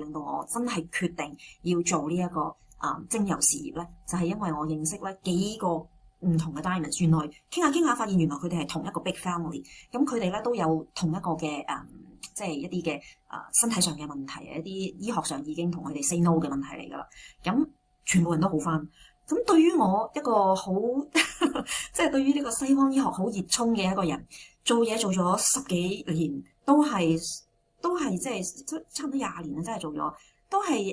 令到我真係決定要做呢一個精油事業咧？就係因為我認識咧幾個唔同嘅 Diamonds， 原來傾下傾下發現原來佢哋係同一個 big family， 咁佢哋咧都有同一個嘅即係一啲嘅身體上嘅問題，一啲醫學上已經同佢哋 say no 嘅問題嚟㗎啦。咁全部人都好返。咁對於我一個好即係對於呢個西方醫學好熱衷嘅一個人，做嘢做咗10幾年，都係即係差唔多20年啦，真係做咗。都係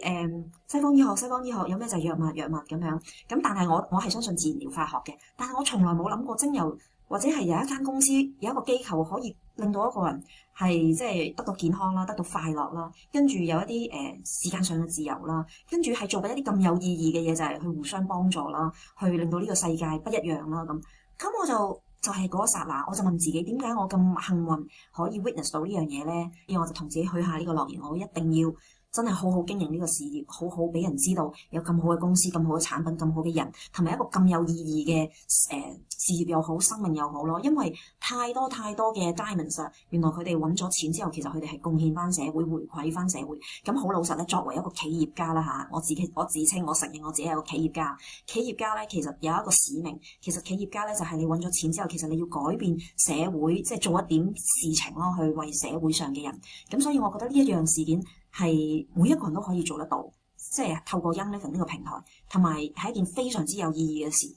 西方醫學有咩就係藥物咁樣。咁但係我係相信自然療法學嘅，但係我從來冇諗過精油或者係有一間公司有一個機構可以令到一個人係即係得到健康啦，得到快樂啦，跟住有一啲時間上嘅自由啦，跟住係做緊一啲咁有意義嘅嘢，就係去互相幫助啦，去令到呢個世界不一樣啦咁。咁我就係嗰一剎那，我就問自己點解我咁幸運可以 witness 到呢樣嘢咧？然後我就同自己許下呢個諾言，我一定要真係好好經營呢個事業，好好俾人知道有咁好嘅公司、咁好嘅產品、咁好嘅人，同埋一個咁有意義嘅事業又好、生命又好咯。因為太多嘅 Diamonds 啊，原來佢哋揾咗錢之後，其實佢哋係貢獻翻社會、回饋翻社會。咁好老實咧，作為一個企業家啦嚇，我自稱我承認我自己係個企業家。企業家咧其實有一個使命，其實企業家咧就係你揾咗錢之後，其實你要改變社會，即係做一點事情咯，去為社會上嘅人。咁所以我覺得呢一樣事件係每一個人都可以做得到，即係透過 Young Living 呢個平台，同埋係一件非常之有意義嘅事。